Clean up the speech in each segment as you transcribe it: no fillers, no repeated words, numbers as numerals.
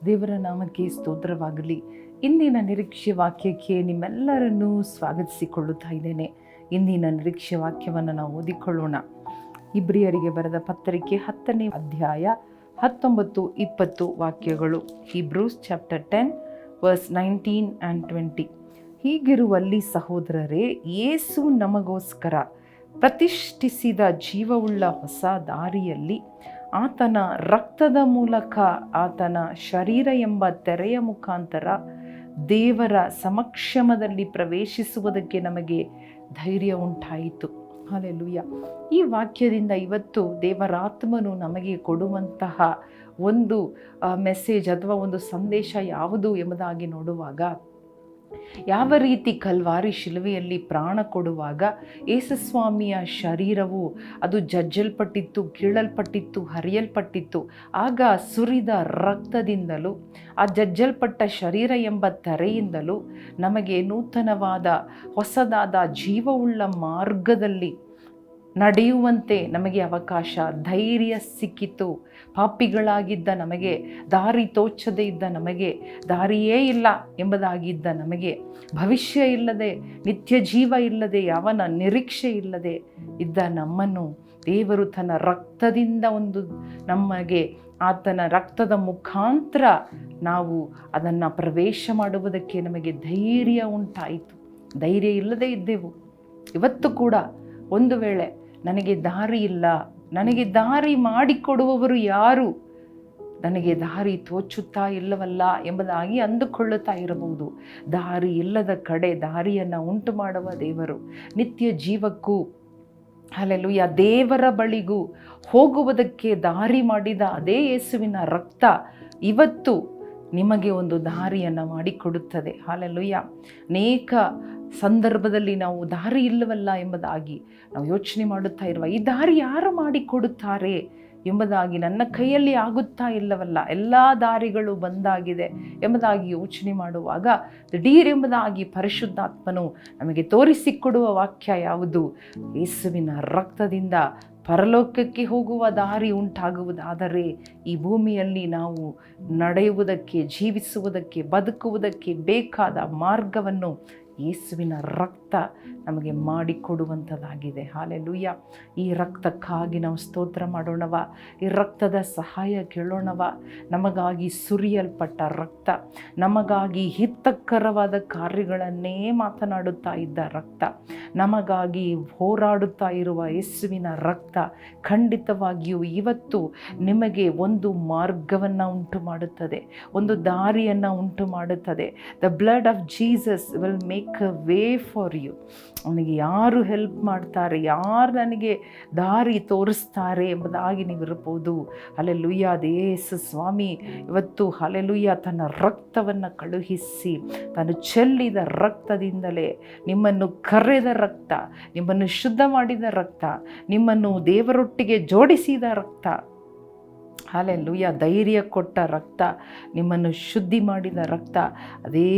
ದೇವರ ನಾಮಕ್ಕೆ ಸ್ತೋತ್ರವಾಗಲಿ. ಇಂದಿನ ನಿರೀಕ್ಷೆ ವಾಕ್ಯಕ್ಕೆ ನಿಮ್ಮೆಲ್ಲರನ್ನೂ ಸ್ವಾಗತಿಸಿಕೊಳ್ಳುತ್ತಾ ಇದ್ದೇನೆ. ಇಂದಿನ ನಿರೀಕ್ಷೆ ವಾಕ್ಯವನ್ನು ನಾವು ಓದಿಕೊಳ್ಳೋಣ. ಇಬ್ರಿಯರಿಗೆ ಬರೆದ ಪತ್ರಿಕೆ 10ನೇ ಅಧ್ಯಾಯ 19-20 ವಾಕ್ಯಗಳು. Hebrews chapter 10 verse 19 and 20. ಹೀಗಿರುವಲ್ಲಿ ಸಹೋದರರೇ, ಯೇಸು ನಮಗೋಸ್ಕರ ಪ್ರತಿಷ್ಠಿಸಿದ ಜೀವವುಳ್ಳ ಹೊಸ ದಾರಿಯಲ್ಲಿ ಆತನ ರಕ್ತದ ಮೂಲಕ ಆತನ ಶರೀರ ಎಂಬ ತೆರೆಯ ಮುಖಾಂತರ ದೇವರ ಸಮಕ್ಷಮದಲ್ಲಿ ಪ್ರವೇಶಿಸುವುದಕ್ಕೆ ನಮಗೆ ಧೈರ್ಯ ಉಂಟಾಯಿತು. ಹಲ್ಲೆಲೂಯಾ. ಈ ವಾಕ್ಯದಿಂದ ಇವತ್ತು ದೇವರಾತ್ಮನು ನಮಗೆ ಕೊಡುವಂತಹ ಒಂದು ಮೆಸೇಜ್ ಅಥವಾ ಒಂದು ಸಂದೇಶ ಯಾವುದು ಎಂಬುದಾಗಿ ನೋಡುವಾಗ, ಯಾವ ರೀತಿ ಕಲ್ವಾರಿ ಶಿಲುವೆಯಲ್ಲಿ ಪ್ರಾಣ ಕೊಡುವಾಗ ಯೇಸುಸ್ವಾಮಿಯ ಶರೀರವು ಅದು ಜಜ್ಜಲ್ಪಟ್ಟಿತ್ತು, ಕೀಳಲ್ಪಟ್ಟಿತ್ತು, ಹರಿಯಲ್ಪಟ್ಟಿತ್ತು. ಆಗ ಸುರಿದ ರಕ್ತದಿಂದಲೂ ಆ ಜಜ್ಜಲ್ಪಟ್ಟ ಶರೀರ ಎಂಬ ತೆರೆಯಿಂದಲೂ ನಮಗೆ ನೂತನವಾದ ಹೊಸದಾದ ಜೀವವುಳ್ಳ ಮಾರ್ಗದಲ್ಲಿ ನಡೆಯುವಂತೆ ನಮಗೆ ಅವಕಾಶ, ಧೈರ್ಯ ಸಿಕ್ಕಿತು. ಪಾಪಿಗಳಾಗಿದ್ದ ನಮಗೆ, ದಾರಿ ತೋಚದೇ ಇದ್ದ ನಮಗೆ, ದಾರಿಯೇ ಇಲ್ಲ ಎಂಬುದಾಗಿದ್ದ ನಮಗೆ, ಭವಿಷ್ಯ ಇಲ್ಲದೆ, ನಿತ್ಯ ಜೀವ ಇಲ್ಲದೆ, ಯಾವನ ನಿರೀಕ್ಷೆ ಇಲ್ಲದೆ ಇದ್ದ ನಮ್ಮನ್ನು ದೇವರು ತನ್ನ ರಕ್ತದಿಂದ ನಮಗೆ ಆತನ ರಕ್ತದ ಮುಖಾಂತರ ನಾವು ಅದನ್ನು ಪ್ರವೇಶ ಮಾಡುವುದಕ್ಕೆ ನಮಗೆ ಧೈರ್ಯ ಉಂಟಾಯಿತು. ಧೈರ್ಯ ಇಲ್ಲದೆ ಇದ್ದೆವು. ಇವತ್ತು ಕೂಡ ಒಂದು ವೇಳೆ ನನಗೆ ದಾರಿ ಇಲ್ಲ, ನನಗೆ ದಾರಿ ಮಾಡಿಕೊಡುವವರು ಯಾರು, ನನಗೆ ದಾರಿ ತೋಚುತ್ತಾ ಇಲ್ಲವಲ್ಲ ಎಂಬುದಾಗಿ ಅಂದುಕೊಳ್ಳುತ್ತಾ ಇರಬಹುದು. ದಾರಿ ಇಲ್ಲದ ಕಡೆ ದಾರಿಯನ್ನು ಉಂಟು ಮಾಡುವ ದೇವರು, ನಿತ್ಯ ಜೀವಕ್ಕೂ ಹಲ್ಲೆಲೂಯಾ ದೇವರ ಬಳಿಗೂ ಹೋಗುವುದಕ್ಕೆ ದಾರಿ ಮಾಡಿದ ಅದೇ ಯೇಸುವಿನ ರಕ್ತ ಇವತ್ತು ನಿಮಗೆ ಒಂದು ದಾರಿಯನ್ನು ಮಾಡಿಕೊಡುತ್ತದೆ. ಹಲ್ಲೆಲೂಯಾ. ಅನೇಕ ಸಂದರ್ಭದಲ್ಲಿ ನಾವು ದಾರಿ ಇಲ್ಲವಲ್ಲ ಎಂಬುದಾಗಿ ನಾವು ಯೋಚನೆ ಮಾಡುತ್ತಾ ಇರುವ, ಈ ದಾರಿ ಯಾರು ಮಾಡಿಕೊಡುತ್ತಾರೆ ಎಂಬುದಾಗಿ, ನನ್ನ ಕೈಯಲ್ಲಿ ಆಗುತ್ತಾ ಇಲ್ಲವಲ್ಲ, ಎಲ್ಲ ದಾರಿಗಳು ಬಂದಾಗಿದೆ ಎಂಬುದಾಗಿ ಯೋಚನೆ ಮಾಡುವಾಗ ದಿಢೀರ್ ಎಂಬುದಾಗಿ ಪರಿಶುದ್ಧಾತ್ಮನು ನಮಗೆ ತೋರಿಸಿಕೊಡುವ ವಾಕ್ಯ ಯಾವುದು? ಯೇಸುವಿನ ರಕ್ತದಿಂದ ಪರಲೋಕಕ್ಕೆ ಹೋಗುವ ದಾರಿ ಉಂಟಾಗುವುದಾದರೆ ಈ ಭೂಮಿಯಲ್ಲಿ ನಾವು ನಡೆಯುವುದಕ್ಕೆ, ಜೀವಿಸುವುದಕ್ಕೆ, ಬದುಕುವುದಕ್ಕೆ ಬೇಕಾದ ಮಾರ್ಗವನ್ನು ಯೇಸುವಿನ ರಕ್ತ ನಮಗೆ ಮಾಡಿಕೊಡುವಂಥದ್ದಾಗಿದೆ. ಹಲ್ಲೆಲೂಯಾ. ಈ ರಕ್ತಕ್ಕಾಗಿ ನಾವು ಸ್ತೋತ್ರ ಮಾಡೋಣವ. ಈ ರಕ್ತದ ಸಹಾಯ ಕೇಳೋಣವ. ನಮಗಾಗಿ ಸುರಿಯಲ್ಪಟ್ಟ ರಕ್ತ, ನಮಗಾಗಿ ಹಿತಕರವಾದ ಕಾರ್ಯಗಳನ್ನೇ ಮಾತನಾಡುತ್ತಾ ಇದ್ದ ರಕ್ತ, ನಮಗಾಗಿ ಹೋರಾಡುತ್ತಾ ಇರುವ ಯೇಸುವಿನ ರಕ್ತ ಖಂಡಿತವಾಗಿಯೂ ಇವತ್ತು ನಿಮಗೆ ಒಂದು ಮಾರ್ಗವನ್ನು ಉಂಟು ಮಾಡುತ್ತದೆ, ಒಂದು ದಾರಿಯನ್ನು ಉಂಟು ಮಾಡುತ್ತದೆ. The blood of Jesus will make a way for you. ಅವನಿಗೆ ಯಾರು ಹೆಲ್ಪ್ ಮಾಡ್ತಾರೆ, ಯಾರು ನನಗೆ ದಾರಿ ತೋರಿಸ್ತಾರೆ ಎಂಬುದಾಗಿ ನೀವು ಇರ್ಬೋದು. ಹಲ್ಲೆಲೂಯಾ. ಯೇಸು ಸ್ವಾಮಿ ಇವತ್ತು ಹಲ್ಲೆಲೂಯಾ ತನ್ನ ರಕ್ತವನ್ನು ಕಳುಹಿಸಿ, ತಾನು ಚೆಲ್ಲಿದ ರಕ್ತದಿಂದಲೇ ನಿಮ್ಮನ್ನು ಕರೆದ ರಕ್ತ, ನಿಮ್ಮನ್ನು ಶುದ್ಧ ಮಾಡಿದ ರಕ್ತ, ನಿಮ್ಮನ್ನು ದೇವರೊಟ್ಟಿಗೆ ಜೋಡಿಸಿದ ರಕ್ತ, ಹಲ್ಲೆಲೂಯಾ ಧೈರ್ಯ ಕೊಟ್ಟ ರಕ್ತ, ನಿಮ್ಮನ್ನು ಶುದ್ಧಿ ಮಾಡಿದ ರಕ್ತ, ಅದೇ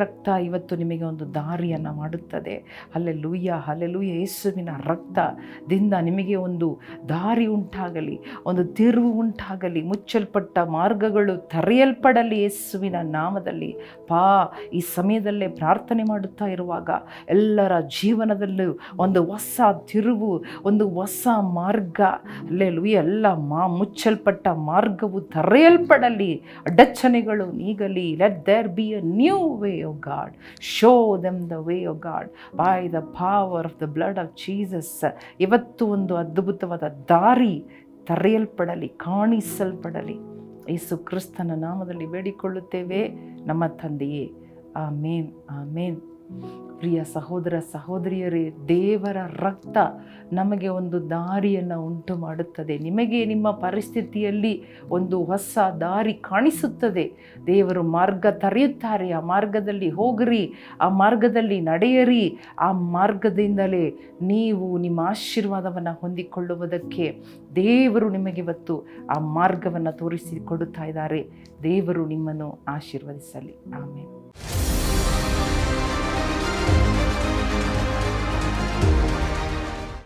ರಕ್ತ ಇವತ್ತು ನಿಮಗೆ ಒಂದು ದಾರಿಯನ್ನು ಮಾಡುತ್ತದೆ. ಹಲ್ಲೆಲೂಯಾ. ಹಲ್ಲೆಲೂಯಾ. ಯೇಸುವಿನ ರಕ್ತದಿಂದ ನಿಮಗೆ ಒಂದು ದಾರಿ ಉಂಟಾಗಲಿ, ಒಂದು ತಿರುವು ಉಂಟಾಗಲಿ, ಮುಚ್ಚಲ್ಪಟ್ಟ ಮಾರ್ಗಗಳು ತೆರೆಯಲ್ಪಡಲಿ ಯೇಸುವಿನ ನಾಮದಲ್ಲಿ. ಈ ಸಮಯದಲ್ಲೇ ಪ್ರಾರ್ಥನೆ ಮಾಡುತ್ತಾ ಇರುವಾಗ ಎಲ್ಲರ ಜೀವನದಲ್ಲೂ ಒಂದು ಹೊಸ ತಿರುವು, ಒಂದು ಹೊಸ ಮಾರ್ಗ, ಹಲ್ಲೆಲೂಯಾ, ಎಲ್ಲ ಮುಚ್ಚಲ್ಪಟ್ಟ ಮಾರ್ಗವು ತೆರೆಯಲ್ಪಡಲಿ, ಅಡಚಣೆಗಳು ನೀಗಲಿ. Let there be a new way O God. Show them the way O God by the power of the blood of Jesus. ಇವತ್ತು ಒಂದು ಅದ್ಭುತವಾದ ದಾರಿ ತೆರೆಯಲ್ಪಡಲಿ, ಕಾಣಿಸಲ್ಪಡಲಿ. ಯೇಸು ಕ್ರಿಸ್ತನ ನಾಮದಲ್ಲಿ ಬೇಡಿಕೊಳ್ಳುತ್ತೇವೆ ನಮ್ಮ ತಂದೆಯೇ. ಆಮೇನ್, ಆಮೇನ್. ಪ್ರಿಯ ಸಹೋದರ ಸಹೋದರಿಯರೇ, ದೇವರ ರಕ್ತ ನಮಗೆ ಒಂದು ದಾರಿಯನ್ನು ಉಂಟು ಮಾಡುತ್ತದೆ. ನಿಮಗೆ ನಿಮ್ಮ ಪರಿಸ್ಥಿತಿಯಲ್ಲಿ ಒಂದು ಹೊಸ ದಾರಿ ಕಾಣಿಸುತ್ತದೆ. ದೇವರು ಮಾರ್ಗ ತೆರೆಯುತ್ತಾರೆ. ಆ ಮಾರ್ಗದಲ್ಲಿ ಹೋಗಿರಿ, ಆ ಮಾರ್ಗದಲ್ಲಿ ನಡೆಯಿರಿ. ಆ ಮಾರ್ಗದಿಂದಲೇ ನೀವು ನಿಮ್ಮ ಆಶೀರ್ವಾದವನ್ನು ಹೊಂದಿಕೊಳ್ಳುವುದಕ್ಕೆ ದೇವರು ನಿಮಗೆ ಇವತ್ತು ಆ ಮಾರ್ಗವನ್ನು ತೋರಿಸಿಕೊಡುತ್ತಾ ಇದ್ದಾರೆ. ದೇವರು ನಿಮ್ಮನ್ನು ಆಶೀರ್ವದಿಸಲಿ. ಆಮೇಲೆ